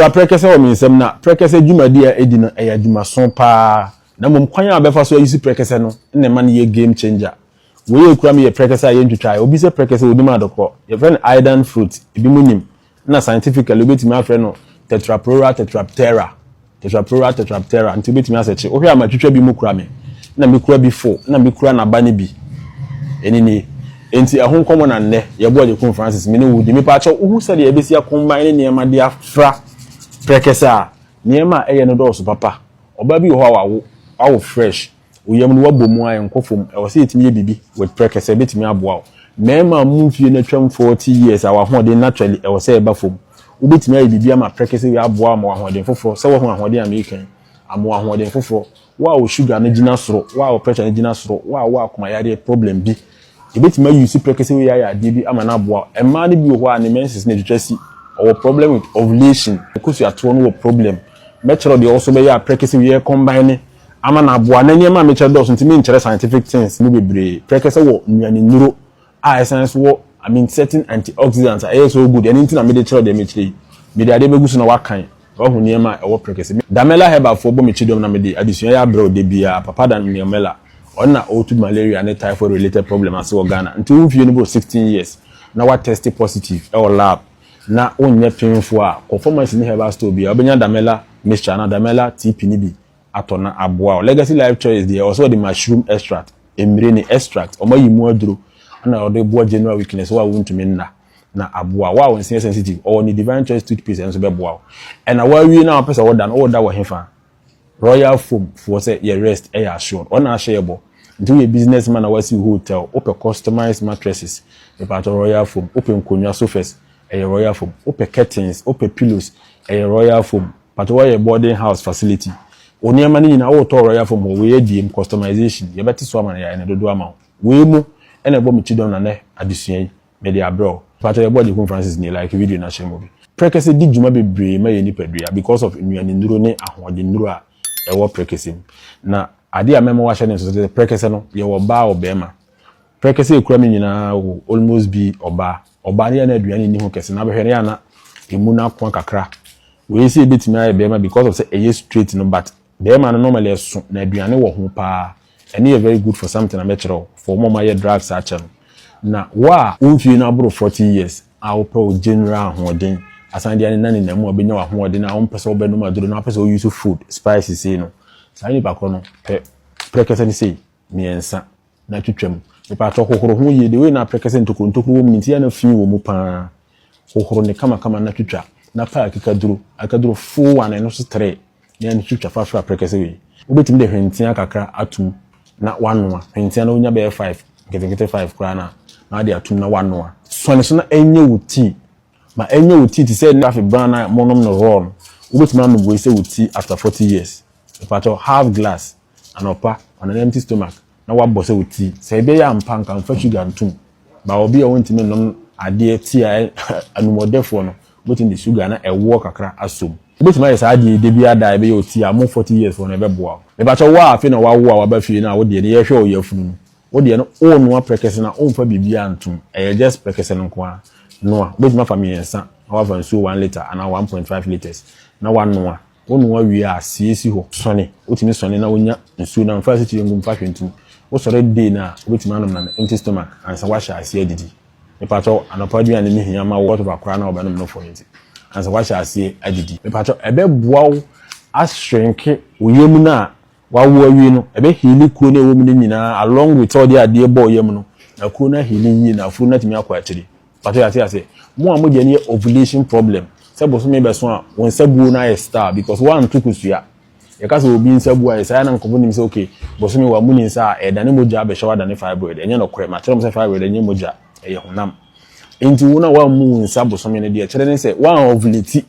Wa Prekese o minsem na Prekese dwumadi a edi no eya dwumason pa na mom kwan a befa so use Prekese no na ma ne game changer we ekura me ye Prekese a ye ntwitwa obi se Prekese odim adoko ye friend Aidan Fruit ebi munim na scientifically obetimi afre no tetraptera nti obetimi aseche ohwe amatwitwa bi mu kura me na me kura bi fo na me kura na ba ne bi enini enti ehon komo na nne ye bo je conferences me ne wudi me pa che ohu se de ye besi akombine ne ma de afra Prekese a niema eye no do so papa oba bi ho awo fresh uyam no wabomu ayen kofom e wo se etimi ye bibi with Prekese betimi aboa mema mu fie na twam 40 years awa hode naturally e wo se eba fom ubetimi aye bibi ama Prekese we aboa ma hode foforo se wo ho hode american amo hode foforo wa sugar na gina soro wa pressure na gina soro wa akoma yare problem bi ebetimi use Prekese we ya ade bi ama na aboa e ma ne bi ho a ne menses na twitwasi our problem with ovulation because you are no problem metro dey also be Prekese we combine ama na aboa na niam me chere dos ntimi nchere scientific things ni bebre Prekese wo nnuane nuro a essence wo certain antioxidants are so good anything na me dey chere dey me chere me dey ade begusu na wakan wo hu niam a wo Prekese damela herbal for bo me chidom na me dey addition ya bro de bia papa dan niamela ona otu malaria and typhoid related problem as wo Ghana until we no 16 years na what test positive e wo lab na onye painful a performance ni herbal store bia obenya damela mixture na damela TP ni bi atona aboa legacy life choice there also the mushroom extract emrene extract omayimu aduro na ode bo general weakness wa wontumi na aboa wa won sensitive or ni divine choice toothpaste enso be boa and na wa wi na person order wo hefa royal foam for say your rest e assured ona ashebo do a businessman na wasi hotel open customized mattresses about royal foam open konwa sofas a royal foam open curtains open pillows a royal foam but why a boarding house facility oni mani na wo to royal foam we DM customization ye beti so amana ya na dodo ama we mu ena bo mi chidon na ne adisuan media bro but your body conferences ni like video na share movie Prekese di djuma bebre ma ye ni padua because of nnuane nduro ne ahode nduro a e wo Prekese na ade a memo wa share ne so Prekese no ye wo ba obema Prekese ekura me nyina almost be oba ne na aduane ni ho kese na behwere ya na emu na kwa kakra we see betimi aye bema because of say eye straight no but bema no normally so na aduane wo ho pa and e very good for something natural for mama ye drugs acha na wa unfi na bro 40 years a wo general hoden asan dia ne na mu obenya wa hoden na wo pese obenu maduro na pese use food spices no sani ba ko no Prekese ni sei miensa na twetwam ipa to kokoro ho ye de we na Prekese ntokuro wo minti ya na fi wo mu pa kokoro ne kama na twetwa na pa akaduro full one no so 3 na ni twetwa fa Prekese we obetimi de hwentia kakra atum na wanoa hwentia na onya be 5 ngete 5 kra na de atum na wanoa so ne so na enye wuti ma enye wuti ti say na fi brana monom no roll obetimi na no se wuti after 40 years ipa to half glass anopa on an empty stomach na wabọ se wuti se be ya mpanka mfa sugar ntum ba obi a wontimi nom ade ti a anumodefo no wetin the sugar na ewo kakra asom wetin ma sa ade de bia da be oti a mo 40 years for na be boa me ba cho wa afi na wa wo a wa ba fie na wo de ne ye hwe o yafunu wo de no o no Prekese na o mfa bibia ntum e just Prekese no kwa no wetin ma fa me yensa wa van so 1 liter and 1.5 liters na wa no onu wa wi a siesi ho sone otimi sone na onya nsu na mfa se ngum fa hwentum wo sore day na obetimi anam na empty stomach ansa wa sha asie adidi me pato anopa duane ni hia ma wo to bakora na obanum no for yenti ansa wa sha asie adidi me pato ebe boaw ashrenke oyem na wa wo awi no ebe hili kuro na ewom ni nyina along with all the ade bo oyem no na kuro na hili yi na fu na timi akwa akiri pato ya ase mo a mo de ne ovulation problem sebo so me be so a won sabuo na ye star because one tukusua ye ka so obi nsabuo aye sai na nkobo nim se okay bo so me wa muni nsa e dane moja be shawa dane fibroid enye no kore ma tere mo se fibroid enye moja e ye honam enti wona wa mu nsa bo so me ne de chere ne se one ovulate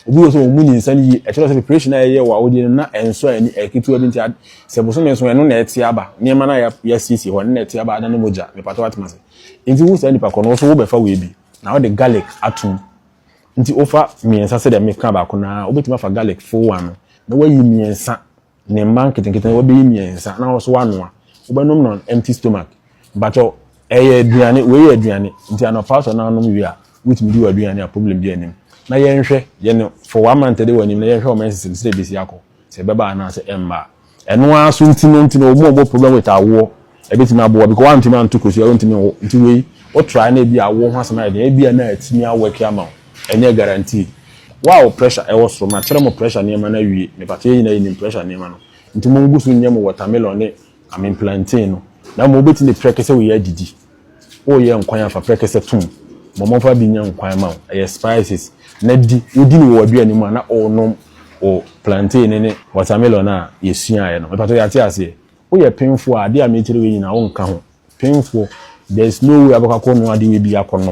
obi so muni nsa ni e chere se preparation na ye wa odi na enso ani ekitu abi nti sebo so me so eno na eti aba niema na ya sisi ho na eti aba dane moja me pato watmase enti wo se ni pa kono so wo be fa we bi na wo de garlic atum nti ofa miensa se de meka ba ko na obetima fa garlic full one na wayi miensa ne man keten wo be miensa na wo so wanoa obenom no empty stomach but eye aduane we ye aduane nti anopa so na anom wi a witimi di aduane a problem bi anim na yenhwe ye for 1 month de wani na yenhwe o menses se besi akọ se beba na se emba eno aso ntino omo problem with awo ebetimi abo because one time anto kosu ntimi ntiwe o try na bi awo ho asema e bia na atimi awaki ama enye guarantee wow pressure e was from na mo pressure ne ma na wie me pate yin na yin pressure ne ma no ntimo ngusu nyem watermelon ne plantain no na mo beti ne prekese we ya didi o ye nkwan afa prekese tum mo fa bi nya nkwan ma e spices na di odi ni wo aduani mu na o nom o plantain ne watermelon na yesua ye no me pate ya ti ase o ye painful ade a me tire we nyina o nka ho painful there's no way abaka ko no ade we bi akono